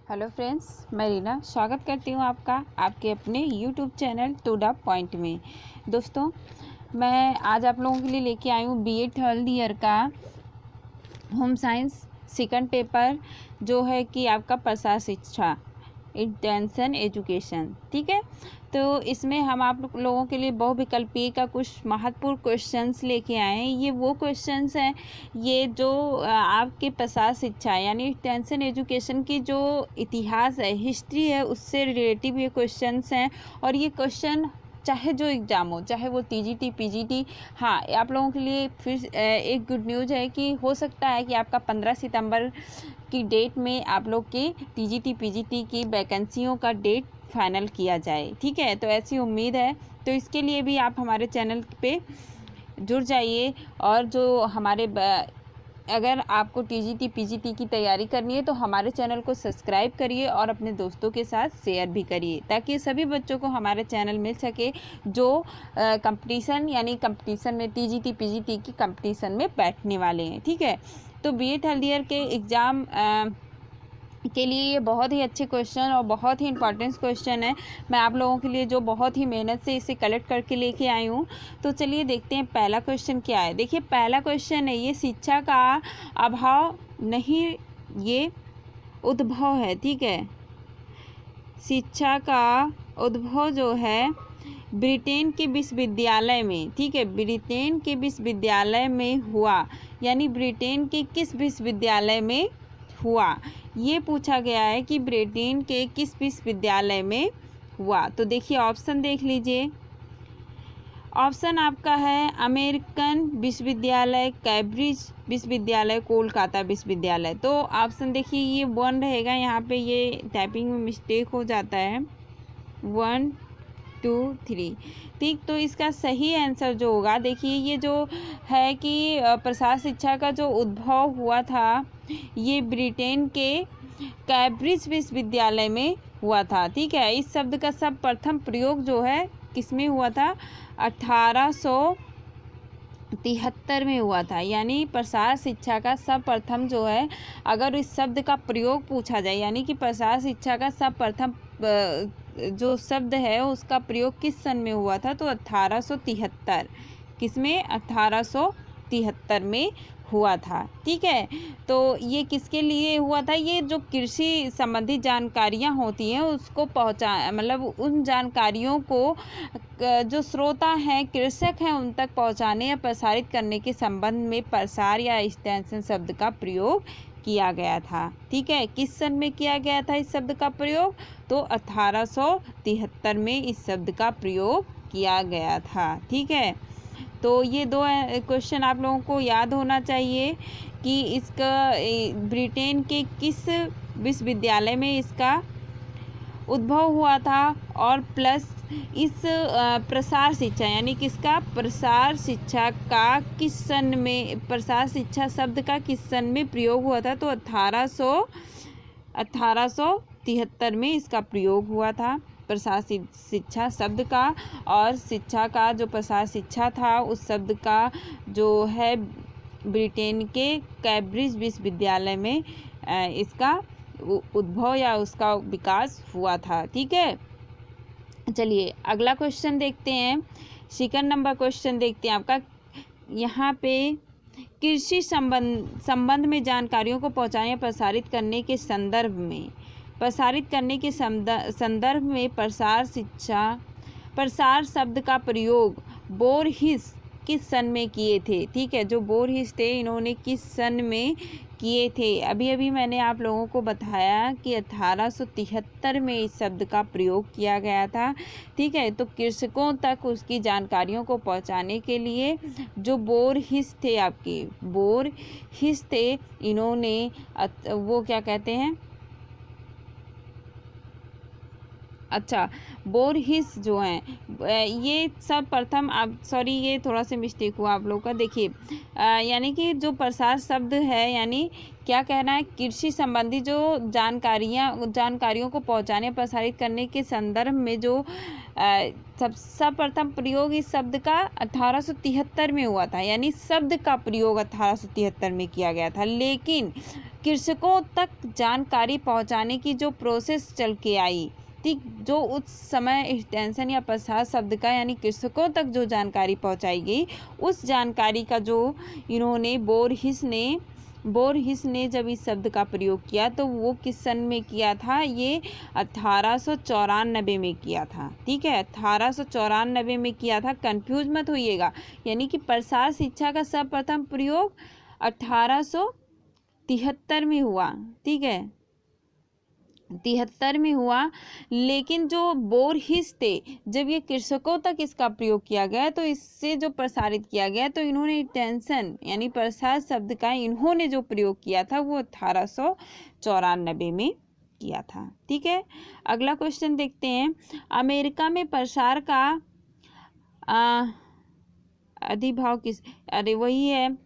Hello friends, मैं रीना स्वागत करती हूँ आपका आपके अपने YouTube channel to the point में। दोस्तों, मैं आज आप लोगों के लिए लेके आई हूँ बीए थर्ड ईयर का होम साइंस सेकंड पेपर, जो है कि आपका प्रसार शिक्षा इंटेंशन एजुकेशन। ठीक है, तो इसमें हम आप लोगों के लिए बहुविकल्पीय का कुछ महत्वपूर्ण क्वेश्चंस लेके आए हैं। ये वो क्वेश्चंस हैं ये जो आपके प्रसार शिक्षा यानी इंटेंशन एजुकेशन की जो इतिहास है, हिस्ट्री है, उससे रिलेटिव ये क्वेश्चंस हैं। और ये क्वेश्चन चाहे जो एग्ज़ाम हो, चाहे वो टीजीटी पीजीटी। हाँ, आप लोगों के लिए फिर एक गुड न्यूज़ है कि हो सकता है कि आपका 15 सितंबर की डेट में आप लोग के टीजीटी पीजीटी की वैकेंसियों का डेट फाइनल किया जाए। ठीक है, तो ऐसी उम्मीद है। तो इसके लिए भी आप हमारे चैनल पे जुड़ जाइए। और जो हमारे अगर आपको टीजीटी पीजीटी की तैयारी करनी है तो हमारे चैनल को सब्सक्राइब करिए और अपने दोस्तों के साथ शेयर भी करिए, ताकि सभी बच्चों को हमारे चैनल मिल सके जो कंपटीशन यानी कंपटीशन में टीजीटी पीजीटी की कंपटीशन में बैठने वाले हैं। ठीक है, तो बीए थर्ड ईयर के एग्ज़ाम के लिए ये बहुत ही अच्छे क्वेश्चन और बहुत ही इंपॉर्टेंट क्वेश्चन है। मैं आप लोगों के लिए जो बहुत ही मेहनत से इसे कलेक्ट करके लेके आई हूँ। तो चलिए देखते हैं पहला क्वेश्चन क्या है। देखिए, पहला क्वेश्चन है ये शिक्षा का अभाव नहीं, ये उद्भव है। ठीक है, शिक्षा का उद्भव जो है ब्रिटेन के विश्वविद्यालय में, ठीक है, ब्रिटेन के विश्वविद्यालय में हुआ। यानी ब्रिटेन के किस विश्वविद्यालय में हुआ, ये पूछा गया है कि ब्रिटेन के किस विश्वविद्यालय में हुआ। तो देखिए ऑप्शन देख लीजिए। ऑप्शन आपका है अमेरिकन विश्वविद्यालय, कैम्ब्रिज विश्वविद्यालय, कोलकाता विश्वविद्यालय। तो ऑप्शन देखिए ये 1 रहेगा, यहाँ पे ये टाइपिंग में मिस्टेक हो जाता है। 1 2 3। ठीक, तो इसका सही आंसर जो होगा, देखिए ये जो है कि प्रसार शिक्षा का जो उद्भव हुआ था ये ब्रिटेन के कैम्ब्रिज विश्वविद्यालय में हुआ था। ठीक है, इस शब्द का सर्वप्रथम प्रयोग जो है किसमें हुआ था, 1873 में हुआ था। यानी प्रसार शिक्षा का सर्वप्रथम जो है, अगर इस शब्द का प्रयोग पूछा जाए यानी कि प्रसार शिक्षा का सर्वप्रथम जो शब्द है उसका प्रयोग किस सन में हुआ था, तो 1873। किसमें, 1873 में हुआ था। ठीक है, तो ये किसके लिए हुआ था, ये जो कृषि संबंधी जानकारियाँ होती हैं उसको मतलब उन जानकारियों को जो श्रोता हैं, कृषक हैं, उन तक पहुंचाने या प्रसारित करने के संबंध में प्रसार या एक्सटेंशन शब्द का प्रयोग किया गया था। ठीक है, किस सन में किया गया था इस शब्द का प्रयोग, तो 1873 में इस शब्द का प्रयोग किया गया था। ठीक है, तो ये 2 क्वेश्चन आप लोगों को याद होना चाहिए कि इसका ब्रिटेन के किस विश्वविद्यालय में इसका उद्भव हुआ था, और प्लस इस प्रसार शिक्षा यानी किसका, प्रसार शिक्षा का किस सन में, प्रसार शिक्षा शब्द का किस सन में प्रयोग हुआ था, तो 1873 में इसका प्रयोग हुआ था प्रसार शिक्षा शब्द का। और शिक्षा का जो प्रसार शिक्षा था उस शब्द का जो है ब्रिटेन के कैम्ब्रिज विश्वविद्यालय में इसका उद्भव या उसका विकास हुआ था। ठीक है, चलिए अगला क्वेश्चन देखते हैं। सेकंड नंबर क्वेश्चन देखते हैं आपका। यहाँ पे कृषि संबंध में जानकारियों को पहुँचाने या प्रसारित करने के संदर्भ में, संदर्भ में प्रसार शब्द का प्रयोग बोरहिस किस सन में किए थे। ठीक है, जो बोरहिस थे इन्होंने किस सन में किए थे। अभी अभी मैंने आप लोगों को बताया कि 1873 में इस शब्द का प्रयोग किया गया था। ठीक है, तो कृषकों तक उसकी जानकारियों को पहुंचाने के लिए जो बोरहिस थे, आपके बोरहिस थे, इन्होंने वो क्या कहते हैं, अच्छा, बोरहिस जो हैं ये सब प्रथम, आप सॉरी ये थोड़ा सा मिस्टेक हुआ आप लोग का। देखिए यानी कि जो प्रसार शब्द है यानी क्या कहना है, कृषि संबंधी जो जानकारियों को पहुंचाने प्रसारित करने के संदर्भ में जो सर्वप्रथम प्रयोग इस शब्द का 1873 में हुआ था, यानी शब्द का प्रयोग 1873 में किया गया था। लेकिन कृषकों तक जानकारी पहुंचाने की जो प्रोसेस चल के आई, ठीक, जो उस समय एक्सटेंशन या प्रसार शब्द का यानी कृषकों तक जो जानकारी पहुंचाई गई, उस जानकारी का जो इन्होंने बोरहिस ने जब इस शब्द का प्रयोग किया तो वो किस सन में किया था, ये 1894 में किया था। ठीक है, 1894 में किया था, कंफ्यूज मत होइएगा। यानी कि प्रसार शिक्षा का सर्वप्रथम प्रयोग 1873 में हुआ। ठीक है, 73 में हुआ। लेकिन जो बोरहिस थे, जब ये कृषकों तक इसका प्रयोग किया गया तो इससे जो प्रसारित किया गया तो इन्होंने टेंशन यानी प्रसार शब्द का इन्होंने जो प्रयोग किया था वो 1894 में किया था। ठीक है, अगला क्वेश्चन देखते हैं। अमेरिका में प्रसार का अधिभाव किस, अरे वही है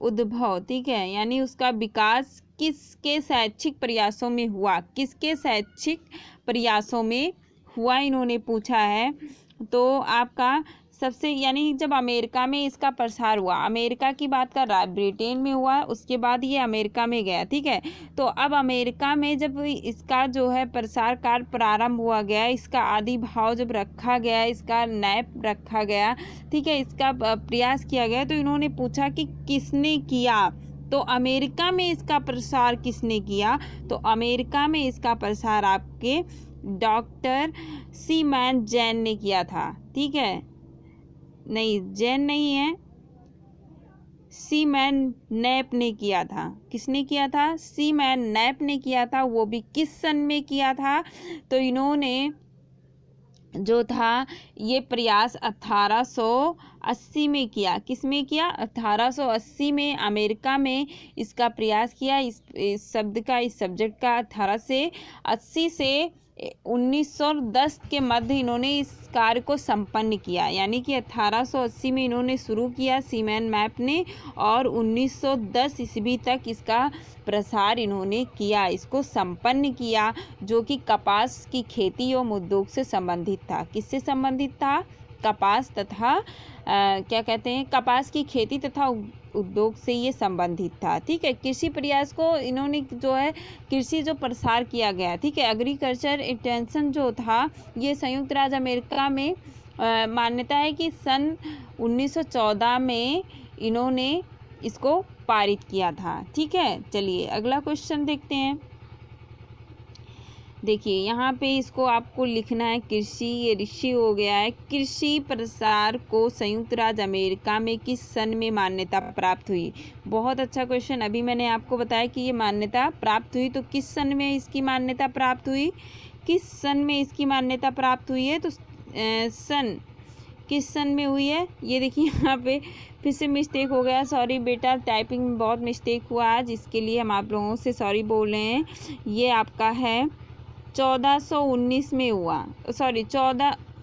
उद्भव। ठीक है, यानी उसका विकास किसके शैक्षिक प्रयासों में हुआ, किसके शैक्षिक प्रयासों में हुआ इन्होंने पूछा है। तो आपका सबसे यानी जब अमेरिका में इसका प्रसार हुआ, अमेरिका की बात कर रहा है, ब्रिटेन में हुआ, उसके बाद ये अमेरिका में गया। ठीक है, तो अब अमेरिका में जब इसका जो है प्रसार कार्य प्रारंभ हुआ गया, इसका आदि भाव जब रखा गया, इसका नैप रखा गया, ठीक है, इसका प्रयास किया गया, तो इन्होंने पूछा कि किसने किया। तो अमेरिका में इसका प्रसार किसने किया, तो अमेरिका में इसका प्रसार आपके डॉक्टर सीमैन जैन ने किया था। ठीक है, नहीं जैन नहीं है, सीमैन नैप ने किया था। किसने किया था, सीमैन नैप ने किया था। वो भी किस सन में किया था, तो इन्होंने जो था ये प्रयास 1880 में किया। किस में किया, 1880 में अमेरिका में इसका प्रयास किया। इस शब्द का, इस सब्जेक्ट का 1880 से 1910 के मध्य इन्होंने इस कार्य को संपन्न किया। यानी कि 1880 में इन्होंने शुरू किया सीमैन मैप ने, और 1910 ईस्वी तक इसका प्रसार इन्होंने किया, इसको संपन्न किया, जो कि कपास की खेती एवं उद्योग से संबंधित था। किससे संबंधित था, कपास तथा क्या कहते हैं, कपास की खेती तथा उद्योग से ये संबंधित था। ठीक है, कृषि प्रयास को इन्होंने जो है कृषि जो प्रसार किया गया, ठीक है, एग्रीकल्चर एक्सटेंशन जो था, ये संयुक्त राज्य अमेरिका में मान्यता है कि सन 1914 में इन्होंने इसको पारित किया था। ठीक है, चलिए अगला क्वेश्चन देखते हैं। देखिए यहाँ पे इसको आपको लिखना है कृषि, ये ऋषि हो गया है। कृषि प्रसार को संयुक्त राज्य अमेरिका में किस सन में मान्यता प्राप्त हुई। बहुत अच्छा क्वेश्चन। अभी मैंने आपको बताया कि ये मान्यता प्राप्त हुई, तो किस सन में इसकी मान्यता प्राप्त हुई, किस सन में इसकी मान्यता प्राप्त हुई है, तो सन किस सन में हुई है। ये देखिए यहाँ पे फिर से मिस्टेक हो गया, सॉरी बेटा, टाइपिंग में बहुत मिस्टेक हुआ आज, इसके लिए हम आप लोगों से सॉरी बोल रहे हैं। ये आपका है 1419 में हुआ, सॉरी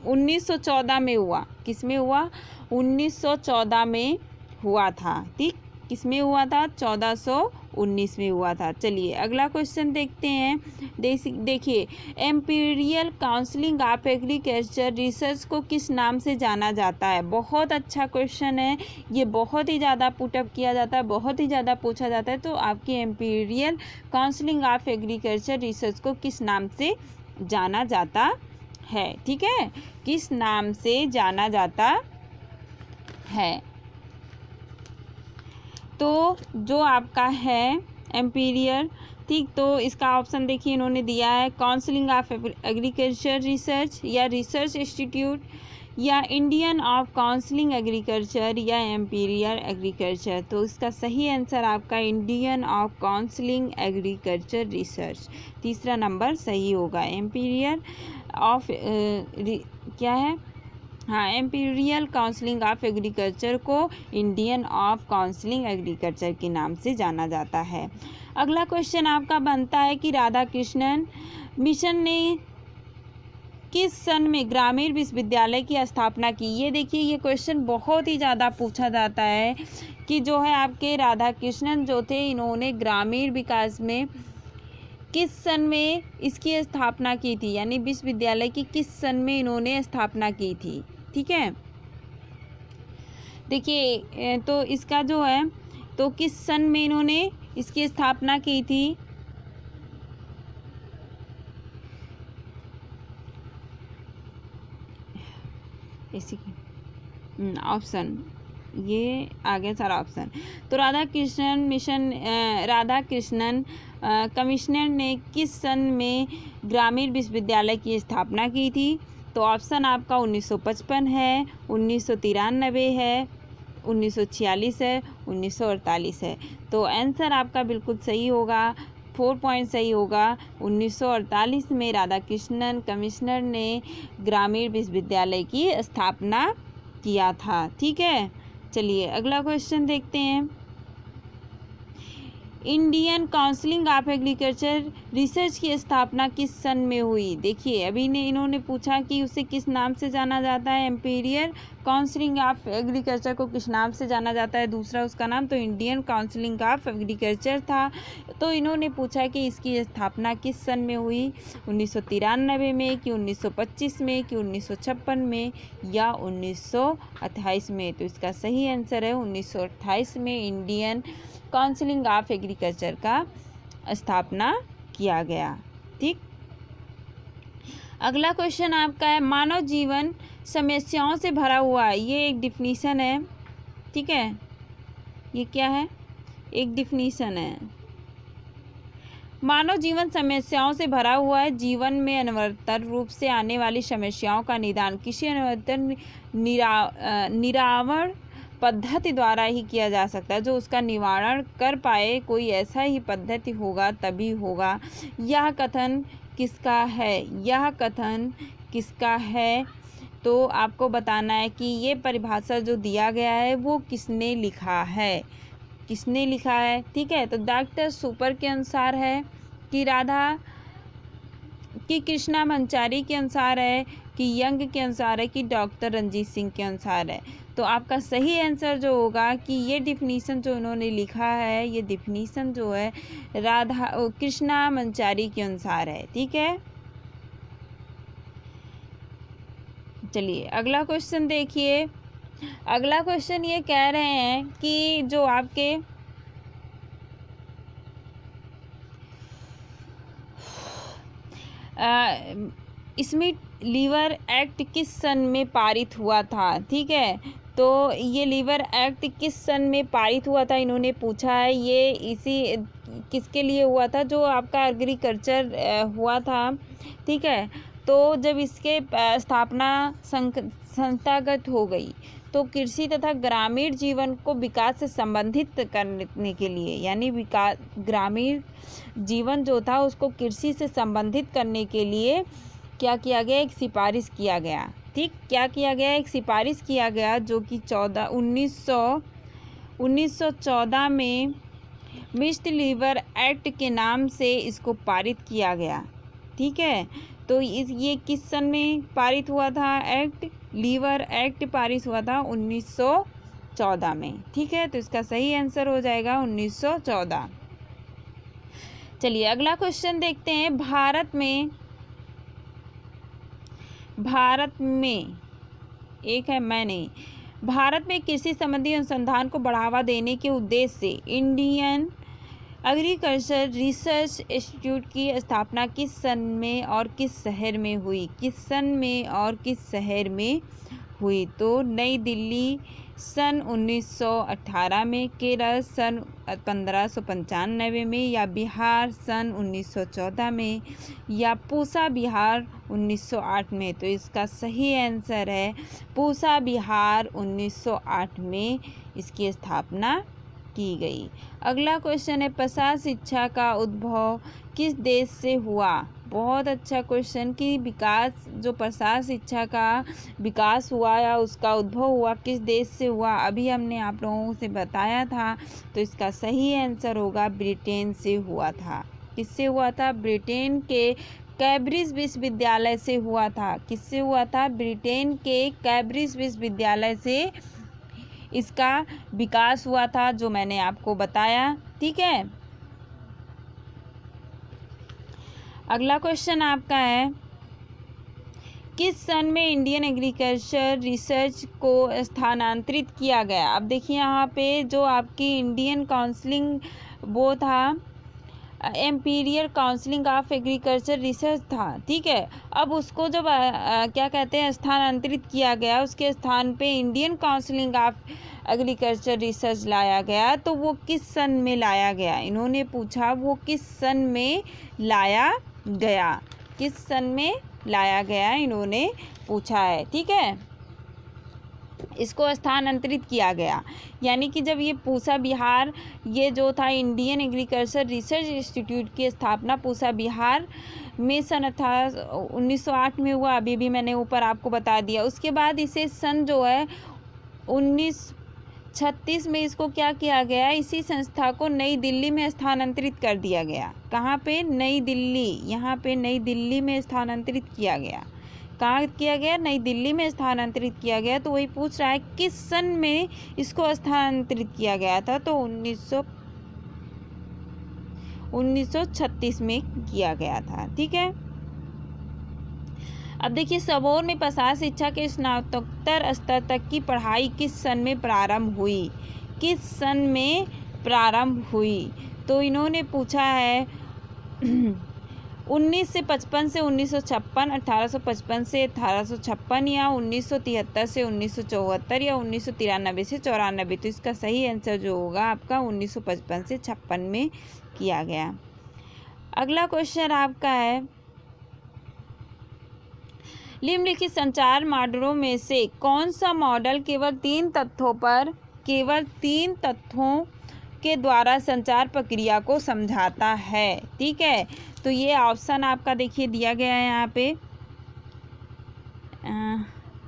1914 में हुआ। किस में हुआ, 1914 में हुआ था। ठीक, किस में हुआ था, 1419 में हुआ था। चलिए अगला क्वेश्चन देखते हैं। देखिए, Amperian counselling of agriculture research को किस नाम से जाना जाता है। बहुत अच्छा क्वेश्चन है, ये बहुत ही ज़्यादा पुटअप किया जाता है, बहुत ही ज़्यादा पूछा जाता है। तो आपकी Amperian counselling of agriculture research को किस नाम से जाना जाता है। ठीक है, किस नाम से जाना जाता है। तो जो आपका है एम्पीरियल, ठीक, तो इसका ऑप्शन देखिए इन्होंने दिया है काउंसिलिंग ऑफ एग्रीकल्चर रिसर्च, या रिसर्च इंस्टीट्यूट, या इंडियन ऑफ काउंसिलिंग एग्रीकल्चर, या एम्पीरियल एग्रीकल्चर। तो इसका सही आंसर आपका Indian of counselling agriculture research, तीसरा नंबर सही होगा। एम्पीरियल ऑफ क्या है, हाँ, एम्पीरियल काउंसिलिंग ऑफ एग्रीकल्चर को इंडियन ऑफ काउंसिलिंग एग्रीकल्चर के नाम से जाना जाता है। अगला क्वेश्चन आपका बनता है कि राधाकृष्णन मिशन ने किस सन में ग्रामीण विश्वविद्यालय की स्थापना की। ये देखिए, ये क्वेश्चन बहुत ही ज़्यादा पूछा जाता है कि जो है आपके राधाकृष्णन जो थे, इन्होंने ग्रामीण विकास में किस सन में इसकी स्थापना की थी, यानी विश्वविद्यालय की किस सन में इन्होंने स्थापना की थी। ठीक है, देखिए तो इसका जो है तो किस सन में इन्होंने इसकी स्थापना की थी। इसी ऑप्शन ये आ गया सारा ऑप्शन। तो राधाकृष्णन कमिश्नर ने किस सन में ग्रामीण विश्वविद्यालय की स्थापना की थी। तो ऑप्शन आपका 1955 है, 1993 है, 1946 है, 1948 है। तो आंसर आपका बिल्कुल सही होगा, 4 पॉइंट सही होगा। 1948 में राधाकृष्णन कमिश्नर ने ग्रामीण विश्वविद्यालय की स्थापना किया था। ठीक है, चलिए अगला क्वेश्चन देखते हैं। Indian council of agriculture research की स्थापना किस सन में हुई। देखिए, अभी इन्होंने पूछा कि उसे किस नाम से जाना जाता है, एम्पीरियल काउंसिल ऑफ एग्रीकल्चर को किस नाम से जाना जाता है, दूसरा उसका नाम तो इंडियन काउंसिल ऑफ एग्रीकल्चर था। तो इन्होंने पूछा कि इसकी स्थापना किस सन में हुई, 1993 में कि 1925 में कि 1956 में या 1928 में। तो इसका सही आंसर है 1928 में इंडियन काउंसिल ऑफ एग्रीकल्चर का स्थापना किया गया। ठीक, अगला क्वेश्चन आपका है, मानव जीवन समस्याओं से भरा हुआ है। ये एक डिफिनीशन है। ठीक है, ये क्या है, एक डिफिनीशन है। मानव जीवन समस्याओं से भरा हुआ है। जीवन में अनिवार्य रूप से आने वाली समस्याओं का निदान किसी अनिवार्य निरावरण पद्धति द्वारा ही किया जा सकता है। जो उसका निवारण कर पाए, कोई ऐसा ही पद्धति होगा तभी होगा। यह कथन किसका है, यह कथन किसका है। तो आपको बताना है कि ये परिभाषा जो दिया गया है वो किसने लिखा है, किसने लिखा है। ठीक है, तो डॉक्टर सुपर के अनुसार है कि कृष्णा मंचारी के अनुसार है कि यंग के अनुसार है कि डॉक्टर रंजीत सिंह के अनुसार है। तो आपका सही आंसर जो होगा कि ये डिफिनीशन जो इन्होंने लिखा है, ये डिफिनीशन जो है कृष्णा मंचारी के अनुसार है। ठीक है, चलिए अगला क्वेश्चन देखिए। अगला क्वेश्चन ये कह रहे हैं कि जो आपके स्मिथ लीवर एक्ट किस सन में पारित हुआ था। ठीक है, तो ये लीवर एक्ट किस सन में पारित हुआ था इन्होंने पूछा है। ये इसी किसके लिए हुआ था, जो आपका एग्रीकल्चर हुआ था। ठीक है, तो जब इसके स्थापना संस्थागत हो गई तो कृषि तथा ग्रामीण जीवन को विकास से संबंधित करने के लिए, यानी विकास ग्रामीण जीवन जो था उसको कृषि से संबंधित करने के लिए क्या किया गया, एक सिफारिश किया गया। ठीक, क्या किया गया, एक सिफारिश किया गया जो कि 1914 में मिस्ट लीवर एक्ट के नाम से इसको पारित किया गया। ठीक है, तो ये किस सन में पारित हुआ था, एक्ट लीवर एक्ट पारित हुआ था 1914 में। ठीक है, तो इसका सही आंसर हो जाएगा 1914। चलिए अगला क्वेश्चन देखते हैं। भारत में एक है भारत में कृषि संबंधी अनुसंधान को बढ़ावा देने के उद्देश्य से इंडियन एग्रीकल्चर रिसर्च इंस्टीट्यूट की स्थापना किस सन में और किस शहर में हुई, किस सन में और किस शहर में हुई। तो नई दिल्ली सन 1918 में, केरल सन 1595 में, या बिहार सन 1914 में, या पूसा बिहार 1908 में। तो इसका सही आंसर है पूसा बिहार 1908 में इसकी स्थापना की गई। अगला क्वेश्चन है, प्रसार शिक्षा का उद्भव किस देश से हुआ। बहुत अच्छा क्वेश्चन कि प्रसार शिक्षा का विकास हुआ या उसका उद्भव हुआ किस देश से हुआ, अभी हमने आप लोगों से बताया था। तो इसका सही आंसर होगा ब्रिटेन से हुआ था। किससे हुआ था, ब्रिटेन के कैम्ब्रिज विश्वविद्यालय से हुआ था। किससे हुआ था? ब्रिटेन के कैम्ब्रिज विश्वविद्यालय से इसका विकास हुआ था, जो मैंने आपको बताया। ठीक है, अगला क्वेश्चन आपका है, किस सन में इंडियन एग्रीकल्चर रिसर्च को स्थानांतरित किया गया? अब देखिए यहाँ पे जो आपकी इंडियन काउंसिलिंग वो था, Amperian counselling of agriculture research था। ठीक है, अब उसको जब क्या कहते हैं स्थानांतरित किया गया, उसके स्थान पे Indian counselling of agriculture research लाया गया, तो वो किस सन में लाया गया? इन्होंने पूछा वो किस सन में लाया गया, किस सन में लाया गया इन्होंने पूछा है। ठीक है, इसको स्थानांतरित किया गया, यानी कि जब ये पूसा बिहार, ये जो था इंडियन एग्रीकल्चर रिसर्च इंस्टीट्यूट की स्थापना पूसा बिहार में सन 1908 में हुआ। अभी भी मैंने ऊपर आपको बता दिया। उसके बाद इसे सन जो है 1936 में इसको क्या किया गया, इसी संस्था को नई दिल्ली में स्थानांतरित कर दिया गया। कहाँ पे? नई दिल्ली, यहाँ पे नई दिल्ली में स्थानांतरित किया गया। कहाँ किया गया? नई दिल्ली में स्थानांतरित किया गया। तो वही पूछ रहा है किस सन में इसको स्थानांतरित किया गया था, तो 1936 में किया गया था। ठीक है, अब देखिए सबौर में प्रसार शिक्षा के स्नातकोत्तर स्तर तक की पढ़ाई किस सन में प्रारंभ हुई? किस सन में प्रारंभ हुई? तो इन्होंने पूछा है 1955 से 1956, 1855 से 1856, या 1973 से 1974, या 1993 से 94। तो इसका सही आंसर जो होगा आपका 1955 से 56 में किया गया। अगला क्वेश्चन आपका है, निम्नलिखित संचार मॉडलों में से कौन सा मॉडल केवल तीन तत्वों के द्वारा संचार प्रक्रिया को समझाता है? ठीक है, तो ये ऑप्शन आपका देखिए दिया गया है यहाँ पे।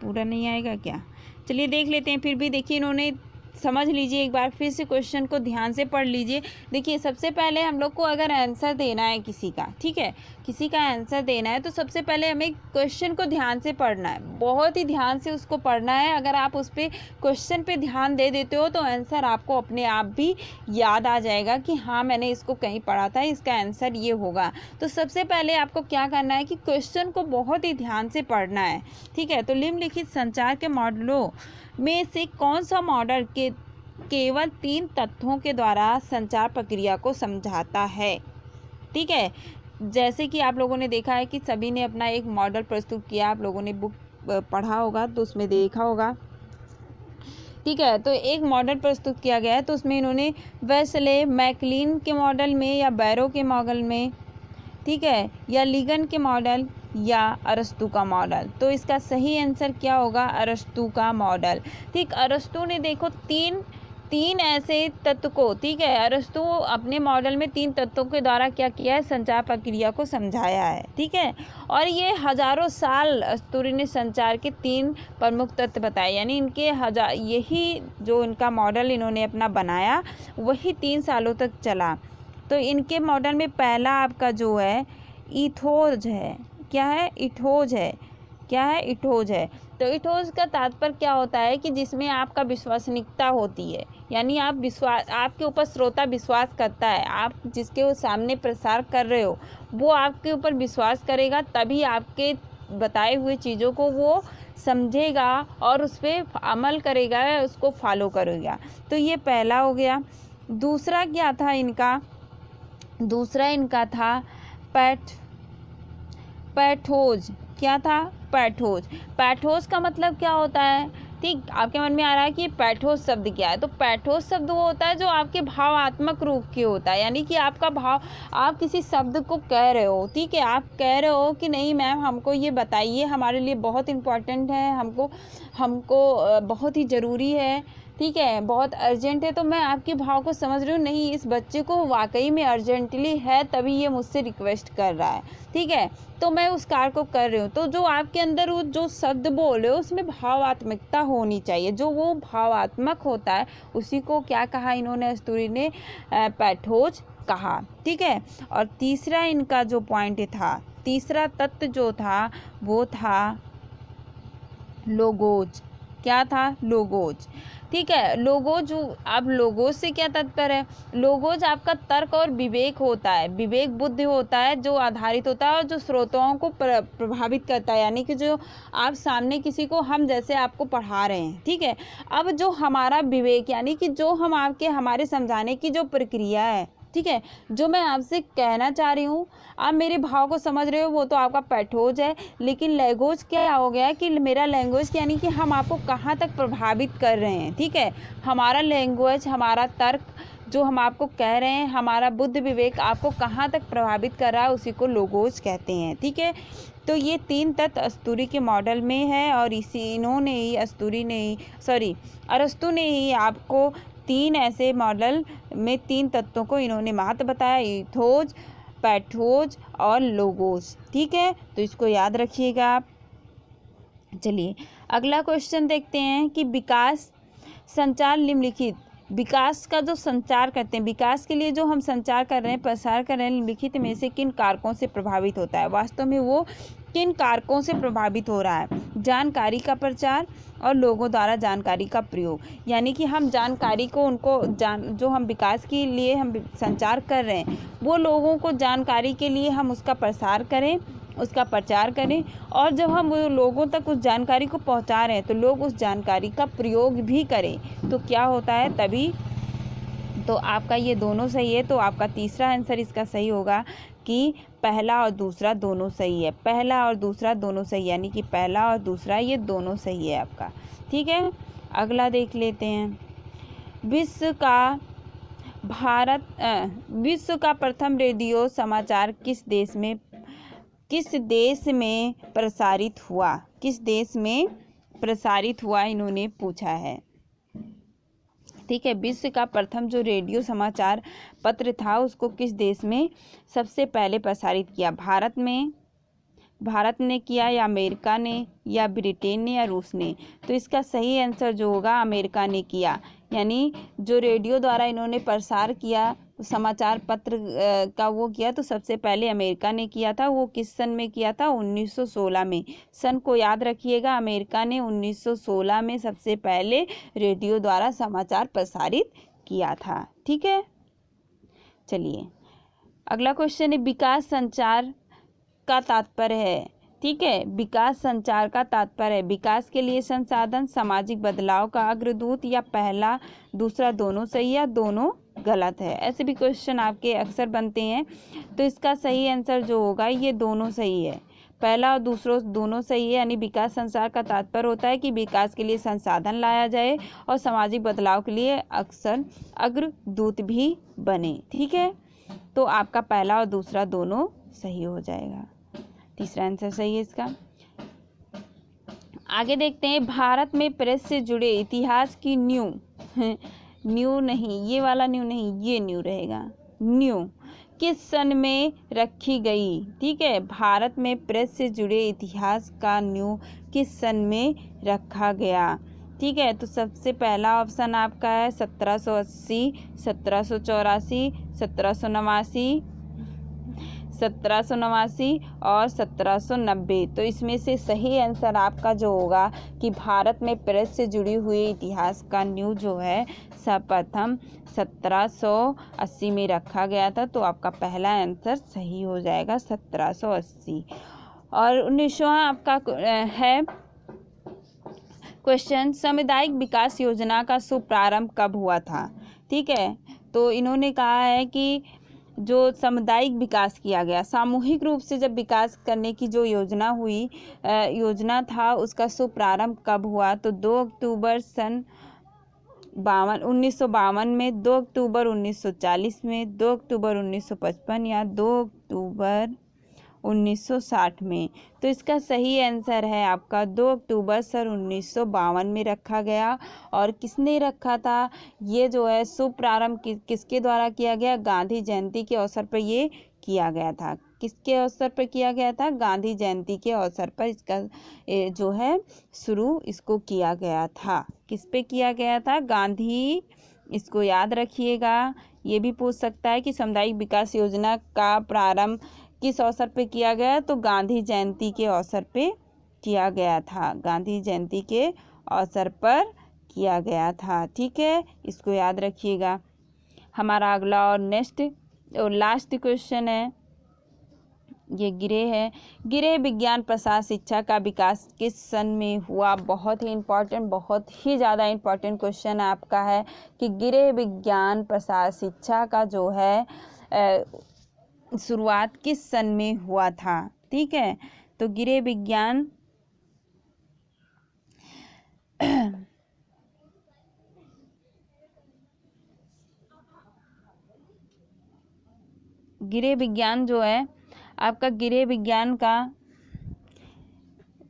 पूरा नहीं आएगा क्या? चलिए देख लेते हैं। फिर भी देखिए इन्होंने, समझ लीजिए एक बार फिर से क्वेश्चन को ध्यान से पढ़ लीजिए। देखिए सबसे पहले हम लोग को अगर आंसर देना है किसी का, ठीक है, किसी का आंसर देना है, तो सबसे पहले हमें क्वेश्चन को ध्यान से पढ़ना है, बहुत ही ध्यान से उसको पढ़ना है। अगर आप उस पर क्वेश्चन पे ध्यान दे देते हो तो आंसर आपको अपने आप भी याद आ जाएगा कि हाँ मैंने इसको कहीं पढ़ा था, इसका आंसर ये होगा। तो सबसे पहले आपको क्या करना है कि क्वेश्चन को बहुत ही ध्यान से पढ़ना है। ठीक है, तो निम्नलिखित संचार के मॉडलों में से कौन सा मॉडल के केवल तीन तत्वों के द्वारा संचार प्रक्रिया को समझाता है? ठीक है, जैसे कि आप लोगों ने देखा है कि सभी ने अपना एक मॉडल प्रस्तुत किया, आप लोगों ने बुक पढ़ा होगा तो उसमें देखा होगा। ठीक है, तो एक मॉडल प्रस्तुत किया गया है, तो उसमें इन्होंने वेस्ले, मैकलीन के मॉडल में, या बैरो के मॉडल में, ठीक है, या लिगन के मॉडल, या अरस्तु का मॉडल। तो इसका सही आंसर क्या होगा? अरस्तु का मॉडल। ठीक, अरस्तु ने देखो तीन ऐसे तत्व को, ठीक है, अरस्तु अपने मॉडल में तीन तत्वों के द्वारा क्या किया है? संचार प्रक्रिया को समझाया है। ठीक है, और ये हजारों साल अरस्तु ने संचार के तीन प्रमुख तत्व बताए, यानी इनके यही जो इनका मॉडल इन्होंने अपना बनाया वही 3 सालों तक चला। तो इनके मॉडल में पहला आपका जो है इथोज है। क्या है? इथोज है। क्या है? इथोज है। तो इथोज का तात्पर्य क्या होता है कि जिसमें आपका विश्वसनीयता होती है, यानी आपके ऊपर श्रोता विश्वास करता है, आप जिसके सामने प्रसार कर रहे हो वो आपके ऊपर विश्वास करेगा, तभी आपके बताए हुए चीज़ों को वो समझेगा और उस पर अमल करेगा, उसको फॉलो करेगा। तो ये पहला हो गया। दूसरा क्या था इनका? दूसरा इनका था पैठोज। क्या था? पैठोज। पैठोज का मतलब क्या होता है? ठीक, आपके मन में आ रहा है कि पैठोज शब्द क्या है? तो पैठोज शब्द वो होता है जो आपके भावात्मक रूप के होता है, यानी कि आपका भाव, आप किसी शब्द को कह रहे हो, ठीक है, आप कह रहे हो कि नहीं मैम हमको ये बताइए, हमारे लिए बहुत इम्पोर्टेंट है, हमको बहुत ही ज़रूरी है, ठीक है, बहुत अर्जेंट है, तो मैं आपके भाव को समझ रही हूँ, नहीं इस बच्चे को वाकई में अर्जेंटली है तभी ये मुझसे रिक्वेस्ट कर रहा है, ठीक है, तो मैं उस कार्य को कर रही हूँ। तो जो आपके अंदर वो जो शब्द बोल रहे हो उसमें भावात्मकता होनी चाहिए, जो वो भावात्मक होता है उसी को क्या कहा इन्होंने, अस्तूरी ने पैठोज कहा। ठीक है, और तीसरा इनका जो पॉइंट था, तीसरा तत्व जो था वो था लोगोज। क्या था? लोगोज। ठीक है, लोगोज। अब लोगोज से क्या तात्पर्य है? लोगोज आपका तर्क और विवेक होता है, विवेक बुद्धि होता है, जो आधारित होता है और जो श्रोताओं को प्रभावित करता है, यानी कि जो आप सामने किसी को, हम जैसे आपको पढ़ा रहे हैं, ठीक है, अब जो हमारा विवेक यानी कि जो हम आपके हमारे समझाने की जो प्रक्रिया है, ठीक है, जो मैं आपसे कहना चाह रही हूँ, आप मेरे भाव को समझ रहे हो, वो तो आपका पैठोज है। लेकिन लैंग्वेज क्या हो गया कि मेरा लैंग्वेज यानी कि हम आपको कहाँ तक प्रभावित कर रहे हैं, ठीक है, हमारा लैंग्वेज, हमारा तर्क जो हम आपको कह रहे हैं, हमारा बुद्धि विवेक आपको कहाँ तक प्रभावित कर रहा है, उसी को लोगोज कहते हैं। ठीक है, तो ये 3 तत्व अस्तुरी के मॉडल में है और इन्होंने ही अरस्तु ने ही आपको 3 ऐसे मॉडल में 3 तत्वों को इन्होंने महत्व बताया, ईथोज, पैठोज और लोगोज। ठीक है, तो इसको याद रखिएगा आप। चलिए अगला क्वेश्चन देखते हैं कि विकास संचार निम्नलिखित, विकास का जो संचार करते हैं, विकास के लिए जो हम संचार कर रहे हैं, प्रसार कर रहे हैं, निम्नलिखित में से किन कारकों से प्रभावित होता है? वास्तव में वो किन कारकों से प्रभावित हो रहा है? जानकारी का प्रचार और लोगों द्वारा जानकारी का प्रयोग, यानी कि हम जानकारी को जो हम विकास के लिए हम संचार कर रहे हैं, वो लोगों को जानकारी के लिए हम उसका प्रसार करें, उसका प्रचार करें, और जब हम वो लोगों तक उस जानकारी को पहुंचा रहे हैं तो लोग उस जानकारी का प्रयोग भी करें, तो क्या होता है? तभी तो आपका ये दोनों सही है। तो आपका तीसरा आंसर इसका सही होगा कि पहला और दूसरा दोनों सही है, पहला और दूसरा दोनों सही, यानी कि पहला और दूसरा ये दोनों सही है आपका। ठीक है, अगला देख लेते हैं। विश्व का प्रथम रेडियो समाचार किस देश में प्रसारित हुआ? किस देश में प्रसारित हुआ, इन्होंने पूछा है। ठीक है, विश्व का प्रथम जो रेडियो समाचार पत्र था उसको किस देश में सबसे पहले प्रसारित किया? भारत ने किया, या अमेरिका ने, या ब्रिटेन ने, या रूस ने? तो इसका सही आंसर जो होगा अमेरिका ने किया, यानी जो रेडियो द्वारा इन्होंने प्रसार किया समाचार पत्र का वो किया, तो सबसे पहले अमेरिका ने किया था। वो किस सन में किया था? 1916 में। सन को याद रखिएगा, अमेरिका ने 1916 में सबसे पहले रेडियो द्वारा समाचार प्रसारित किया था। ठीक है, चलिए अगला क्वेश्चन है, विकास संचार का तात्पर्य है। ठीक है, विकास संचार का तात्पर्य है विकास के लिए संसाधन, सामाजिक बदलाव का अग्रदूत, या पहला दूसरा दोनों सही या दोनों गलत है? ऐसे भी क्वेश्चन आपके अक्सर बनते हैं। तो इसका सही आंसर जो होगा ये दोनों सही है, पहला और दूसरा दोनों सही है। यानी विकास संचार का तात्पर्य होता है कि विकास के लिए संसाधन लाया जाए और सामाजिक बदलाव के लिए अक्सर अग्रदूत भी बने। ठीक है, तो आपका पहला और दूसरा दोनों सही हो जाएगा, तीसरा आंसर सही है इसका। आगे देखते हैं, भारत में प्रेस से जुड़े इतिहास की न्यू नहीं, ये वाला न्यू नहीं, ये न्यू रहेगा, न्यू किस सन में रखी गई? ठीक है, भारत में प्रेस से जुड़े इतिहास का न्यू किस सन में रखा गया? ठीक है, तो सबसे पहला ऑप्शन आपका है 1780, 1784, 1789 और 1790। तो इसमें से सही आंसर आपका जो होगा कि भारत में प्रेस से जुड़ी हुई इतिहास का न्यू जो है सर्वप्रथम 1780 में रखा गया था। तो आपका पहला आंसर सही हो जाएगा 1780। और 19वां आपका है क्वेश्चन, सामुदायिक विकास योजना का शुभारंभ कब हुआ था? ठीक है, तो इन्होंने कहा है कि जो सामुदायिक विकास किया गया, सामूहिक रूप से जब विकास करने की जो योजना था उसका शुभारंभ कब हुआ? तो 2 अक्टूबर सन 1952 में, 2 अक्टूबर 1940 में, 2 अक्टूबर 1955 या 2 अक्टूबर 1960 में। तो इसका सही आंसर है आपका 2 अक्टूबर सन 1952 में रखा गया। और किसने रखा था? ये जो है शुभारंभ किसके द्वारा किया गया? गांधी जयंती के अवसर पर ये किया गया था। किसके अवसर पर किया गया था? गांधी जयंती के अवसर पर इसका जो है शुरू इसको किया गया था। किस पे किया गया था? गांधी, इसको याद रखिएगा। ये भी पूछ सकता है कि सामुदायिक विकास योजना का प्रारंभ किस अवसर पे किया गया? तो गांधी जयंती के अवसर पे किया गया था। गांधी जयंती के अवसर पर किया गया था। ठीक है, इसको याद रखिएगा। हमारा अगला और नेक्स्ट और लास्ट क्वेश्चन है, ये गिरेह है। गिरेह विज्ञान प्रसार शिक्षा का विकास किस सन में हुआ? बहुत ही इम्पोर्टेंट, बहुत ही ज़्यादा इम्पोर्टेंट क्वेश्चन आपका है कि गिरेह विज्ञान प्रसार शिक्षा का जो है शुरुआत किस सन में हुआ था। ठीक है, तो गिरेह विज्ञान गिरेह विज्ञान जो है आपका, गिरेह विज्ञान का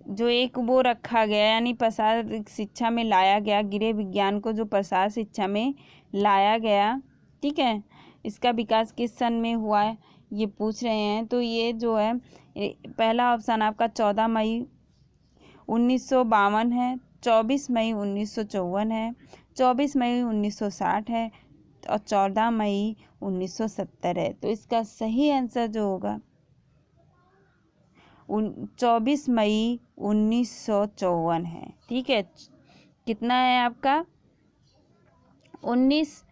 जो एक वो रखा गया, यानी प्रसार शिक्षा में लाया गया, गिरेह विज्ञान को जो प्रसार शिक्षा में लाया गया। ठीक है, इसका विकास किस सन में हुआ है ये पूछ रहे हैं। तो ये जो है पहला ऑप्शन आपका 14 मई 1952 है, 24 मई 1954 है, 24 मई 1960 है और 14 मई 1970 है। तो इसका सही आंसर जो होगा 24 मई 1954 है। ठीक है, कितना है आपका 24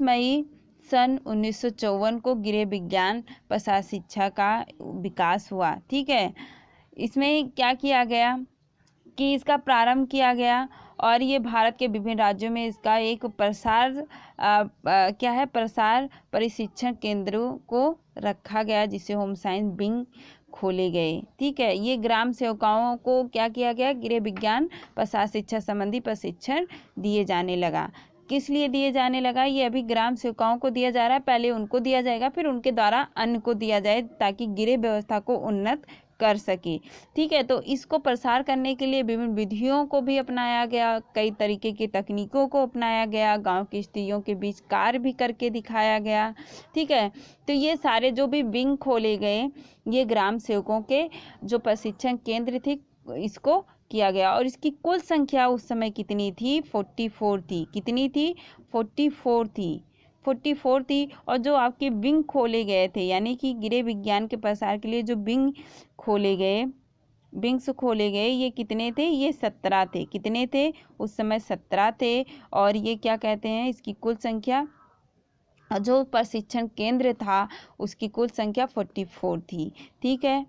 मई सन 1954 को गिरेह विज्ञान प्रसार शिक्षा का विकास हुआ। ठीक है, इसमें क्या किया गया कि इसका प्रारंभ किया गया और ये भारत के विभिन्न राज्यों में इसका एक प्रसार प्रसार प्रशिक्षण केंद्रों को रखा गया, जिसे होम साइंस विंग खोले गए। ठीक है, ये ग्राम सेवकाओं को क्या किया गया? गिरेह विज्ञान प्रसार शिक्षा संबंधी प्रशिक्षण दिए जाने लगा। किस लिए दिए जाने लगा? ये अभी ग्राम सेवकाओं को दिया जा रहा है, पहले उनको दिया जाएगा, फिर उनके द्वारा अन्य को दिया जाए, ताकि गिरेह व्यवस्था को उन्नत कर सके। ठीक है, तो इसको प्रसार करने के लिए विभिन्न विधियों को भी अपनाया गया, कई तरीके की तकनीकों को अपनाया गया, गांव की स्त्रियों के बीच कार्य भी करके दिखाया गया। ठीक है, तो ये सारे जो भी विंग खोले गए, ये ग्राम सेवकों के जो प्रशिक्षण केंद्र थे, इसको किया गया। और इसकी कुल संख्या उस समय कितनी थी? 44 थी। कितनी थी? 44 थी। और जो आपके विंग खोले गए थे, यानी कि गिरेह विज्ञान के प्रसार के लिए जो विंग्स खोले गए, ये कितने थे? ये 17 थे। कितने थे? उस समय 17 थे। और ये क्या कहते हैं, इसकी कुल संख्या, जो प्रशिक्षण केंद्र था उसकी कुल संख्या 44 थी। ठीक है,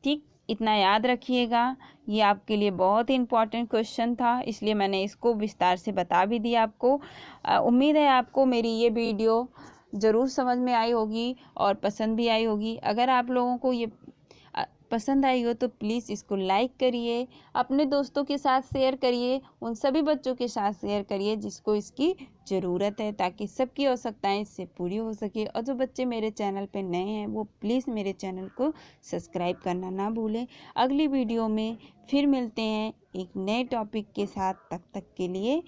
ठीक, इतना याद रखिएगा। ये आपके लिए बहुत ही इम्पोर्टेंट क्वेश्चन था, इसलिए मैंने इसको विस्तार से बता भी दिया आपको। उम्मीद है आपको मेरी ये वीडियो ज़रूर समझ में आई होगी और पसंद भी आई होगी। अगर आप लोगों को ये पसंद आई हो तो प्लीज़ इसको लाइक करिए, अपने दोस्तों के साथ शेयर करिए, उन सभी बच्चों के साथ शेयर करिए जिसको इसकी ज़रूरत है, ताकि सबकी आवश्यकताएं इससे पूरी हो सके। और जो बच्चे मेरे चैनल पे नए हैं वो प्लीज़ मेरे चैनल को सब्सक्राइब करना ना भूलें। अगली वीडियो में फिर मिलते हैं एक नए टॉपिक के साथ, तब तक के लिए